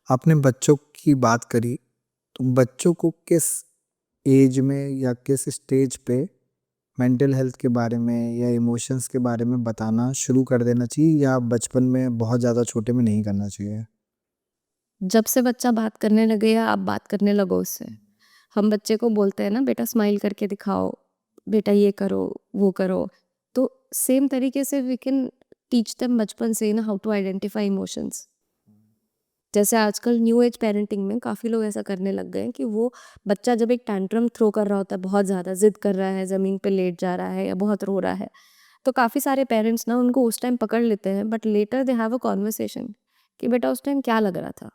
आपने बच्चों की बात करी, तो बच्चों को किस एज में या किस स्टेज पे मेंटल हेल्थ के बारे में या इमोशंस के बारे में बताना शुरू कर देना चाहिए या बचपन में बहुत ज़्यादा छोटे में नहीं करना चाहिए? जब से बच्चा बात करने लगे या आप बात करने लगो उससे, हम बच्चे को बोलते हैं ना बेटा स्माइल करके दिखाओ, बेटा ये करो, वो करो। तो सेम तरीके से वी कैन टीच देम बचपन से ना हाउ टू आइडेंटिफाई इमोशंस। जैसे आजकल न्यू एज पेरेंटिंग में काफ़ी लोग ऐसा करने लग गए हैं कि वो बच्चा जब एक टैंट्रम थ्रो कर रहा होता है, बहुत ज़्यादा ज़िद कर रहा है, ज़मीन पे लेट जा रहा है या बहुत रो रहा है, तो काफ़ी सारे पेरेंट्स ना उनको उस टाइम पकड़ लेते हैं, but later they have a conversation कि बेटा उस टाइम क्या लग रहा था।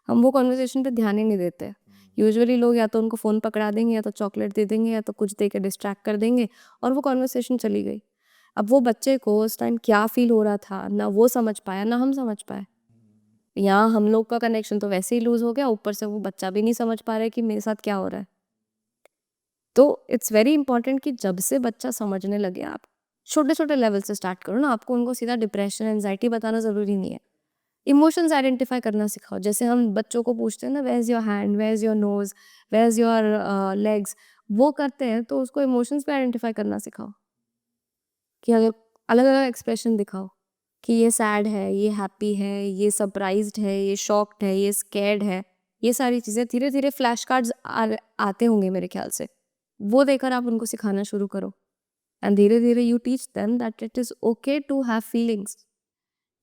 हम वो कॉन्वर्सेशन पे ध्यान ही नहीं देते। यूजुअली लोग या तो उनको फ़ोन पकड़ा देंगे या तो चॉकलेट दे देंगे या तो कुछ दे के डिस्ट्रैक्ट कर देंगे और वो कॉन्वर्सेशन चली गई। अब वो बच्चे को उस टाइम क्या फ़ील हो रहा था, ना वो समझ पाया, ना हम समझ पाए। यहाँ हम लोग का कनेक्शन तो वैसे ही लूज़ हो गया, ऊपर से वो बच्चा भी नहीं समझ पा रहा है कि मेरे साथ क्या हो रहा है। तो इट्स वेरी इंपॉर्टेंट कि जब से बच्चा समझने लगे, आप छोटे-छोटे लेवल से स्टार्ट करो ना, आपको उनको सीधा डिप्रेशन, एंग्ज़ायटी बताना ज़रूरी नहीं है। इमोशंस आइडेंटिफाई करना सिखाओ। जैसे हम बच्चों को पूछते हैं ना, where is your hand, where is your nose, where is your legs, वो करते हैं तो उसको इमोशंस भी आइडेंटिफाई करना सिखाओ कि अगर अलग-अलग एक्सप्रेशन दिखाओ कि ये सैड है, ये हैप्पी है, ये सरप्राइज़्ड है, ये शॉक्ड है, ये स्कैर्ड है। ये सारी चीज़ें धीरे-धीरे फ्लैश कार्ड्स आते होंगे मेरे ख़्याल से। वो देकर आप उनको सिखाना शुरू करो एंड धीरे-धीरे you teach them that it is okay to have feelings.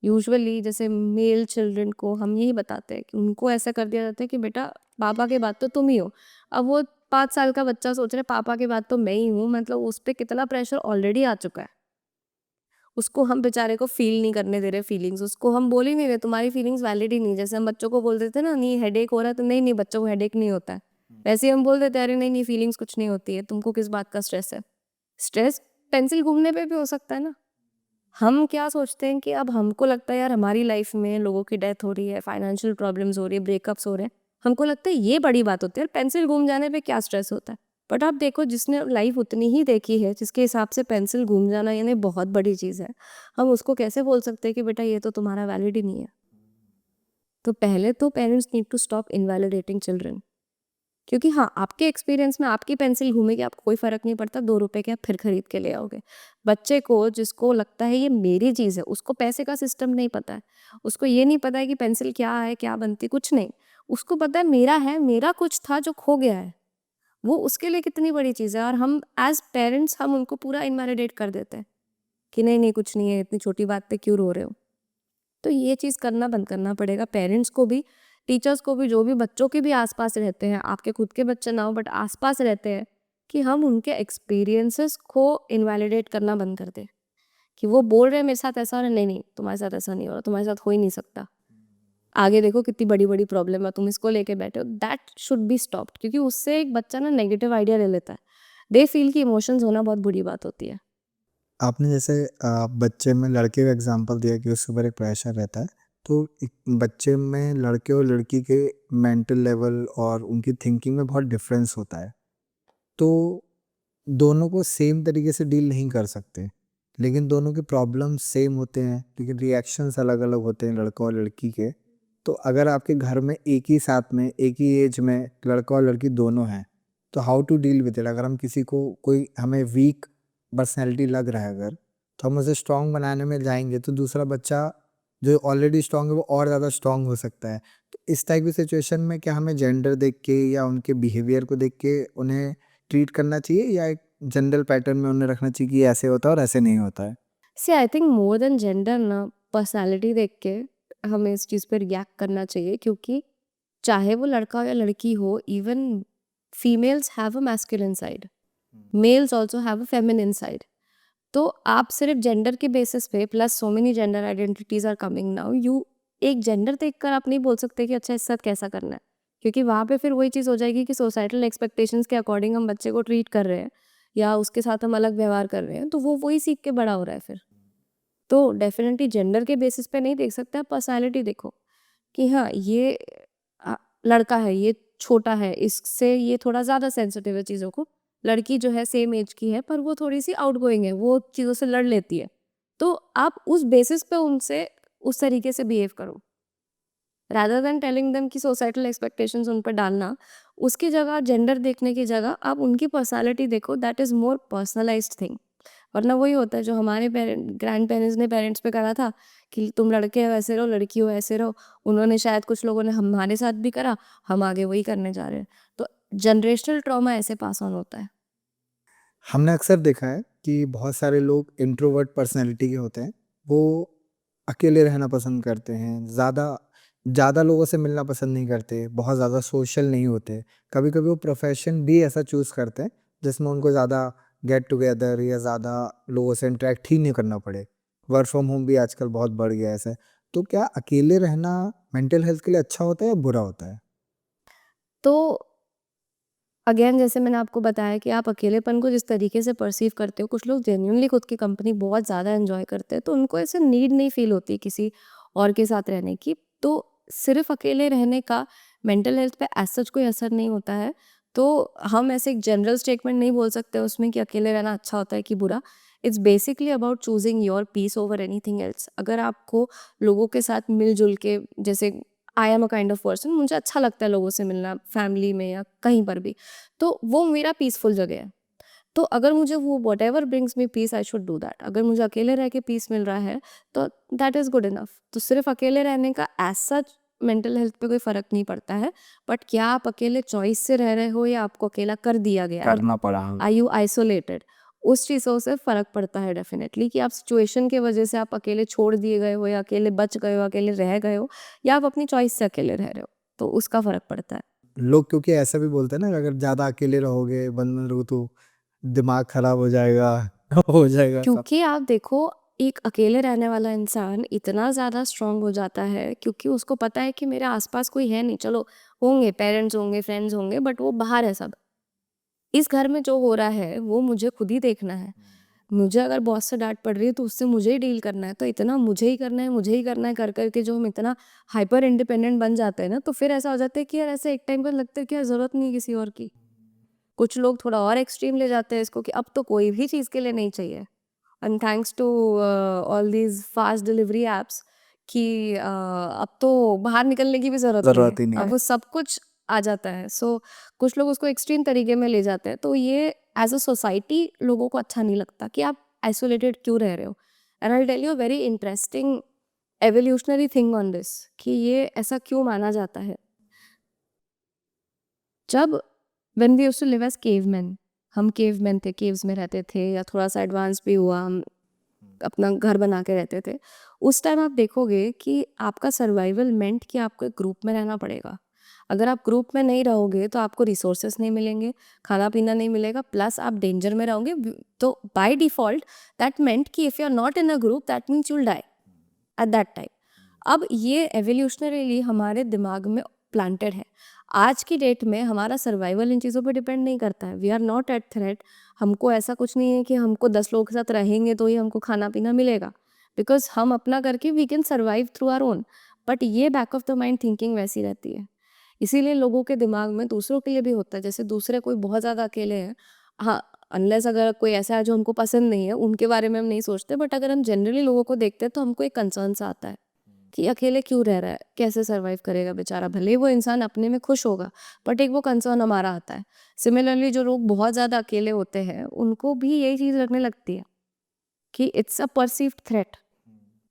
Usually जैसे मेल चिल्ड्रन को हम यही बताते हैं कि उनको ऐसा कर दिया जाता है कि बेटा पापा के बाद तो तुम ही हो। अब वो 5 साल का बच्चा सोच रहा है पापा के बाद तो मैं ही हूँ, मतलब उस पे कितना प्रेशर ऑलरेडी आ चुका है। उसको हम बेचारे को फील नहीं करने दे रहे फीलिंग्स, उसको हम बोल ही नहीं रहे तुम्हारी फीलिंग्स वैलिड ही नहीं। जैसे हम बच्चों को बोल देते हैं ना, नहीं हेडेक हो रहा है, तो नहीं नहीं बच्चों को हेडेक नहीं होता है। वैसे ही हम बोल देते हैं अरे नहीं नहीं फीलिंग्स कुछ नहीं होती है, तुमको किस बात का स्ट्रेस है। स्ट्रेस पेंसिल घूमने पे भी हो सकता है ना। हम क्या सोचते हैं कि अब हमको लगता है यार हमारी लाइफ में लोगों की डेथ हो रही है, फाइनेंशियल प्रॉब्लम्स हो रही है, ब्रेकअप्स हो रहे हैं, हमको लगता है ये बड़ी बात होती है, पेंसिल घूम जाने पे क्या स्ट्रेस होता है। बट आप देखो जिसने लाइफ उतनी ही देखी है, जिसके हिसाब से पेंसिल घूम जाना यानी बहुत बड़ी चीज़ है, हम उसको कैसे बोल सकते हैं कि बेटा ये तो तुम्हारा वैलिड ही नहीं है। तो पहले तो parents need to stop invalidating children. क्योंकि हाँ, आपके एक्सपीरियंस में आपकी पेंसिल घूमेगी, आपको कोई फ़र्क नहीं पड़ता, 2 रुपए के आप फिर खरीद के ले आओगे। बच्चे को जिसको लगता है ये मेरी चीज़ है, उसको पैसे का सिस्टम नहीं पता है। उसको ये नहीं पता है कि पेंसिल क्या है, क्या बनती है, कुछ नहीं। उसको पता है, मेरा कुछ था जो खो गया है। वो उसके लिए कितनी बड़ी चीज़ है और हम एज़ पेरेंट्स हम उनको पूरा इनवैलिडेट कर देते हैं कि नहीं, नहीं कुछ नहीं है, इतनी छोटी बात पे क्यों रो रहे हो? तो ये चीज़ करना बंद करना पड़ेगा पेरेंट्स को भी, टीचर्स को भी, जो भी बच्चों के भी आसपास रहते हैं, आपके खुद के बच्चे ना हो बट आसपास रहते हैं, कि हम उनके एक्सपीरियंसेस को इनवैलिडेट करना बंद कर दें कि वो बोल रहे हैं मेरे साथ ऐसा हो रहा है, नहीं नहीं तुम्हारे साथ ऐसा नहीं हो रहा, तुम्हारे साथ हो ही नहीं सकता, आगे देखो कितनी बड़ी बड़ी प्रॉब्लम है, तुम इसको लेके बैठे हो। दैट शुड बी स्टॉप्ड, क्योंकि उससे एक बच्चा ना नेगेटिव आइडिया ले लेता है। दे फील कि इमोशंस होना बहुत बुरी बात होती है। आपने जैसे बच्चे में लड़के का एग्जांपल दिया कि उसके ऊपर एक प्रेशर रहता है, तो एक बच्चे में लड़के और लड़की के मेंटल लेवल और उनकी थिंकिंग में बहुत डिफरेंस होता है। तो दोनों को सेम तरीके से डील नहीं कर सकते, लेकिन दोनों के प्रॉब्लम्स सेम होते हैं, लेकिन रिएक्शंस अलग-अलग होते हैं लड़का और लड़की के। तो अगर आपके घर में एक ही साथ में, एक ही एज में लड़का और लड़की दोनों हैं, तो how to deal with it? अगर हम किसी को कोई हमें वीक पर्सनैलिटी लग रहा है अगर, तो हम उसे स्ट्रॉन्ग बनाने में जाएँगे, तो दूसरा बच्चा जो ऑलरेडी स्ट्रॉन्ग है, वो और ज़्यादा स्ट्रॉन्ग हो सकता है। तो इस टाइप की सिचुएशन में क्या हमें जेंडर देख के या उनके बिहेवियर को देख के उन्हें ट्रीट करना चाहिए या एक जनरल पैटर्न में उन्हें रखना चाहिए कि ऐसे होता है और ऐसे नहीं होता है? See I think more than gender ना, पर्सनालिटी देख के हमें इस चीज़ पे रिएक्ट करना चाहिए, क्योंकि चाहे वो लड़का हो या लड़की हो, even females have a masculine side, males also have a feminine side. तो आप सिर्फ जेंडर के बेसिस पे, plus so many gender identities are coming now, you एक जेंडर देखकर आप नहीं बोल सकते कि अच्छा इसके साथ कैसा करना है, क्योंकि वहाँ पे फिर वही चीज़ हो जाएगी कि सोसाइटल एक्सपेक्टेशंस के अकॉर्डिंग हम बच्चे को ट्रीट कर रहे हैं या उसके साथ हम अलग व्यवहार कर रहे हैं, तो वो वही सीख के बड़ा हो रहा है फिर। तो डेफिनेटली जेंडर के बेसिस पे नहीं देख सकते, आप पर्सनैलिटी देखो कि हाँ ये अ, लड़का है, ये छोटा है, इससे ये थोड़ा ज़्यादा सेंसिटिव है चीज़ों को। लड़की जो है सेम एज की है पर वो थोड़ी-सी आउटगोइंग है, वो चीज़ों से लड़ लेती है। तो आप उस बेसिस पे उनसे उस तरीके से बिहेव करो। रादर देन टेलिंग देम कि सोसाइटल एक्सपेक्टेशंस उन पर डालना, उसकी जगह जेंडर देखने की जगह आप उनकी पर्सनालिटी देखो, that is more personalised thing. वरना वही होता है जो हमारे ग्रैंड पेरेंट्स ने पेरेंट्स पे करा था कि तुम लड़के हो ऐसे रहो, लड़की हो ऐसे रहो। उन्होंने शायद कुछ लोगों ने हमारे साथ भी करा, हम आगे वही करने जा रहे हैं। तो जनरेशनल ट्रॉमा ऐसे पास ऑन होता है। हमने अक्सर देखा है कि बहुत सारे लोग इंट्रोवर्ट पर्सनैलिटी के होते हैं, वो अकेले रहना पसंद करते हैं, ज़्यादा ज़्यादा लोगों से मिलना पसंद नहीं करते, बहुत ज़्यादा सोशल नहीं होते। कभी-कभी वो प्रोफ़ेशन भी ऐसा चूज़ करते हैं, जिसमें उनको ज़्यादा गेट टुगेदर या ज़्यादा लोगों से इंटरैक्ट ही नहीं करना पड़े। वर्क फ्रॉम होम भी आजकल बहुत बढ़ गया है ऐसे। तो क्या अकेले रहना मेंटल हेल्थ के लिए अच्छा होता है या बुरा होता है? तो अगेन जैसे मैंने आपको बताया कि आप अकेलेपन को जिस तरीके से परसीव करते हो, कुछ लोग जेन्युइनली खुद की कंपनी बहुत ज़्यादा एंजॉय करते हैं, तो उनको ऐसे नीड नहीं फील होती किसी और के साथ रहने की। तो सिर्फ अकेले रहने का मेंटल हेल्थ पे एज सच कोई असर नहीं होता है। तो हम ऐसे एक जनरल स्टेटमेंट नहीं बोल सकते उसमें कि अकेले रहना अच्छा होता है कि बुरा। It's basically about choosing your peace over anything else. अगर आपको लोगों के साथ मिलजुल के, जैसे I am a kind of person, मुझे अच्छा लगता है लोगों से मिलना, फैमिली में या कहीं पर भी, तो वो मेरा पीसफुल जगह है। तो अगर मुझे वो whatever brings me peace I should do that. अगर मुझे अकेले रह के पीस मिल रहा है तो दैट इज़ गुड इनफ। तो सिर्फ अकेले रहने का एज सच मेंटल हेल्थ पे कोई फ़र्क नहीं पड़ता है। बट क्या आप अकेले चॉइस से रह रहे हो या आपको अकेला कर दिया गया है, करना पड़ा। आर यू आइसोलेटेड, उस चीज़ों से फ़र्क पड़ता है डेफिनेटली कि आप सिचुएशन की वजह से आप अकेले छोड़ दिए गए हो या अकेले बच गए हो, अकेले रह गए हो, या आप अपनी चॉइस से अकेले रह रहे हो, तो उसका फ़र्क पड़ता है। लोग क्योंकि ऐसा भी बोलते हैं ना, अगर ज़्यादा अकेले रहोगे, वन में रहो तो दिमाग खराब हो जाएगा, हो जाएगा सब। क्योंकि आप देखो, एक अकेले रहने वाला इंसान इतना ज़्यादा स्ट्रांग हो जाता है क्योंकि उसको पता है कि मेरे आसपास कोई है नहीं। चलो होंगे, पेरेंट्स होंगे, फ्रेंड्स होंगे, बट वो बाहर है सब। इस घर में जो हो रहा है वो मुझे खुद ही देखना है। मुझे अगर बॉस से डांट पड़ रही है तो उससे मुझे ही डील करना है, तो इतना मुझे ही करना है, मुझे ही करना है कर कर के जो हम इतना हाइपर इंडिपेंडेंट बन जाते हैं ना, तो फिर ऐसा हो जाता है कि यार ऐसे एक टाइम पर लगता है कि यार ज़रूरत नहीं है किसी और की। कुछ लोग थोड़ा और एक्सट्रीम ले जाते हैं इसको कि अब तो कोई भी चीज़ के लिए नहीं चाहिए। And thanks to all these fast delivery apps कि अब तो बाहर निकलने की भी ज़रूरत नहीं है, ज़रूरत ही नहीं अब है। वो सब कुछ आ जाता है। सो कुछ लोग उसको एक्सट्रीम तरीके में ले जाते हैं, तो ये एज अ सोसाइटी लोगों को अच्छा नहीं लगता कि आप आइसोलेटेड क्यों रह रहे हो। And I tell you very interesting evolutionary thing on this कि ये ऐसा क्यों माना जाता है। जब when we used to live as caveman, हम केवमैन थे, केव्स में रहते थे, या थोड़ा सा एडवांस भी हुआ, हम अपना घर बना के रहते थे। उस टाइम आप देखोगे कि आपका सर्वाइवल मेंट कि आपको एक ग्रुप में रहना पड़ेगा। अगर आप ग्रुप में नहीं रहोगे तो आपको रिसोर्सेस नहीं मिलेंगे, खाना पीना नहीं मिलेगा, प्लस आप डेंजर में रहोगे। तो बाय डिफ़ॉल्ट दैट मेंट कि if you are not in a group that means you will die at that time. अब ये एवोल्यूशनरीली हमारे दिमाग में प्लांटेड है। आज की डेट में हमारा सर्वाइवल इन चीज़ों पे डिपेंड नहीं करता है। We are not at threat. हमको ऐसा कुछ नहीं है कि हमको 10 लोगों के साथ रहेंगे तो ही हमको खाना-पीना मिलेगा। बिकॉज़ हम अपना करके we can survive through our own. But ये back of the mind thinking वैसी रहती है। इसीलिए लोगों के दिमाग में दूसरों के लिए भी होता है, जैसे दूसरे कोई बहुत ज़्यादा अकेले हैं, हाँ, अनलेस अगर कोई ऐसा है जो हमको पसंद नहीं है, उनके बारे में हम नहीं सोचते, बट अगर हम जनरली लोगों को देखते हैं तो हमको एक कंसर्न सा आता है कि अकेले क्यों रह रहा है, कैसे सर्वाइव करेगा बेचारा। भले ही वो इंसान अपने में खुश होगा, बट एक वो कंसर्न हमारा आता है। सिमिलरली जो लोग बहुत ज़्यादा अकेले होते हैं उनको भी यही चीज़ लगने लगती है कि it's a perceived threat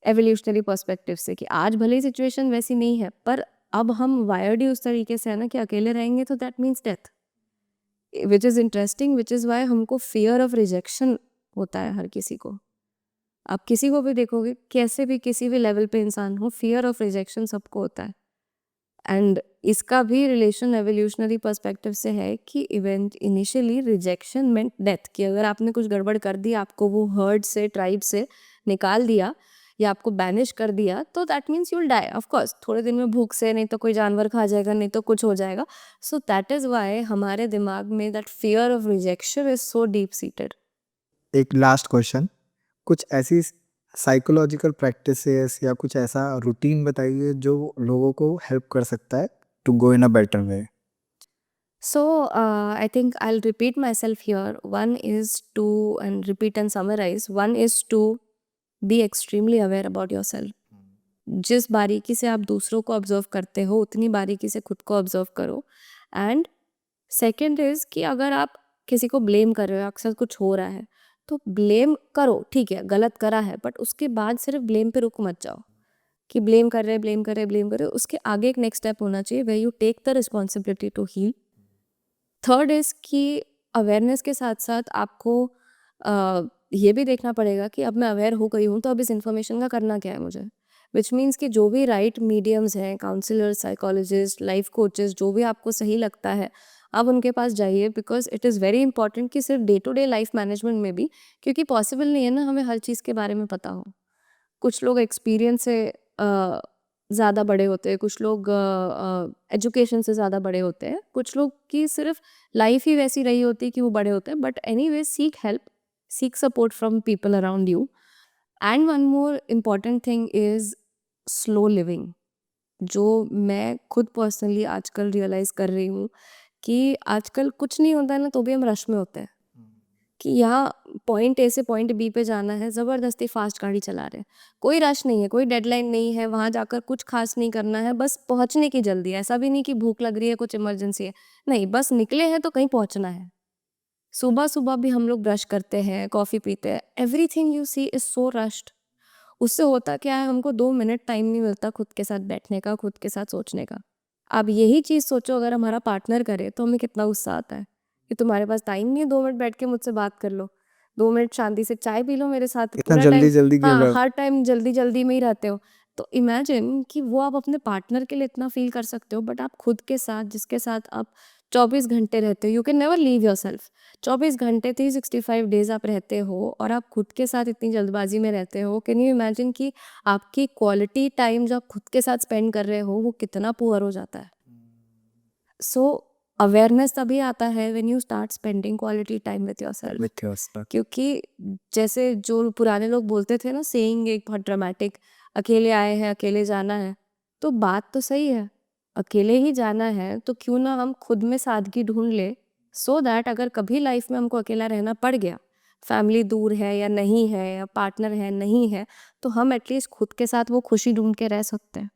evolutionary perspective से, कि आज भले ही सिचुएशन वैसी नहीं है, पर अब हम वायर्ड ही उस तरीके से है ना कि अकेले रहेंगे तो that means death. Which is interesting, which is why हमको फियर ऑफ रिजेक्शन होता है हर किसी को। आप किसी को भी देखोगे, कैसे भी किसी भी लेवल पे इंसान हो, फियर ऑफ रिजेक्शन सबको होता है। एंड इसका भी रिलेशन एवोल्यूशनरी पर्सपेक्टिव से है कि इवेंट इनिशियली रिजेक्शन मेंट डेथ, कि अगर आपने कुछ गड़बड़ कर दी, आपको वो हर्ड से, ट्राइब से निकाल दिया या आपको बैनिश कर दिया, तो that means you will die. Of course थोड़े दिन में भूख से, नहीं तो कोई जानवर खा जाएगा, नहीं तो कुछ हो जाएगा। सो दैट इज़ वाई हमारे दिमाग में that fear of rejection is so deep seated. एक लास्ट क्वेश्चन, कुछ ऐसी साइकोलॉजिकल प्रैक्टिसेस या कुछ ऐसा रूटीन बताइए जो लोगों को हेल्प कर सकता है to go in a better way. So, I think I'll repeat myself here. One is to, and repeat and summarize, one is to be extremely aware about yourself. जिस बारीकी से आप दूसरों को ऑब्जर्व करते हो उतनी बारीकी से खुद को ऑब्जर्व करो। एंड सेकंड इज़ कि अगर आप किसी को ब्लेम कर रहे हो, आपके साथ कुछ हो रहा है, तो ब्लेम करो, ठीक है, गलत करा है, बट उसके बाद सिर्फ ब्लेम पे रुक मत जाओ कि ब्लेम कर रहे हैं, ब्लेम कर रहे हैं, ब्लेम कर रहे हो। उसके आगे एक नेक्स्ट स्टेप होना चाहिए where you take the responsibility to heal. Third is कि अवेयरनेस के साथ साथ आपको ये भी देखना पड़ेगा कि अब मैं अवेयर हो गई हूँ, तो अब इस इन्फॉर्मेशन का करना क्या है मुझे। विच मीन्स कि जो भी राइट मीडियम्स हैं, काउंसलर, साइकोलॉजिस्ट, लाइफ कोचेस, जो भी आपको सही लगता है, आप उनके पास जाइए, because it is very important कि सिर्फ day to day life management में भी, क्योंकि पॉसिबल नहीं है ना हमें हर चीज़ के बारे में पता हो। कुछ लोग एक्सपीरियंस से ज़्यादा बड़े होते हैं, कुछ लोग एजुकेशन से ज़्यादा बड़े होते हैं, कुछ लोग की सिर्फ लाइफ ही वैसी रही होती है कि वो बड़े होते हैं। But anyway, seek help, seek support from people around you. And one more important thing is slow living, जो मैं खुद पर्सनली आजकल रियलाइज़ कर रही हूँ कि आजकल कुछ नहीं होता है ना, तो भी हम रश में होते हैं कि यहाँ पॉइंट ए से पॉइंट बी पे जाना है, ज़बरदस्ती फास्ट गाड़ी चला रहे हैं। कोई रश नहीं है, कोई डेडलाइन नहीं है, वहाँ जाकर कुछ खास नहीं करना है, बस पहुँचने की जल्दी है। ऐसा भी नहीं कि भूख लग रही है, कुछ इमरजेंसी है, नहीं, बस निकले हैं तो कहीं पहुँचना है। सुबह-सुबह भी हम लोग ब्रश करते हैं, कॉफ़ी पीते हैं, everything you see is so rushed. उससे होता क्या है, हमको 2 मिनट टाइम नहीं मिलता खुद के साथ बैठने का, खुद के साथ सोचने का। अब यही चीज़ सोचो अगर हमारा पार्टनर करे तो हमें कितना गुस्सा आता है कि तुम्हारे पास टाइम नहीं है 2 मिनट बैठ के मुझसे बात कर लो, 2 मिनट शांति से चाय पी लो मेरे साथ, इतना पूरा टाइम। जल्दी-जल्दी क्यों हाँ, कर हर टाइम जल्दी-जल्दी में ही रहते हो। तो इमेजिन कि वो आप अपने पार्टनर के लिए इतना फ़ील कर सकते हो, बट आप खुद के साथ, जिसके साथ आप 24 घंटे रहते हो, you can never leave yourself. 24 घंटे 365 डेज़ आप रहते हो और आप खुद के साथ इतनी जल्दबाजी में रहते हो। कैन यू इमेजिन कि आपकी क्वालिटी टाइम जो आप खुद के साथ स्पेंड कर रहे हो, वो कितना पुअर हो जाता है। सो अवेयरनेस तभी आता है when you start spending quality time with yourself. With yourself? क्योंकि जैसे जो पुराने लोग बोलते थे ना, सेइंग एक बहुत ड्रामेटिक, अकेले आए हैं अकेले जाना है, तो बात तो सही है, अकेले ही जाना है तो क्यों ना हम खुद में सादगी ढूंढ ले, सो दैट अगर कभी लाइफ में हमको अकेला रहना पड़ गया, फैमिली दूर है या नहीं है, या पार्टनर है नहीं है, तो हम एटलीस्ट खुद के साथ वो खुशी ढूंढ के रह सकते हैं।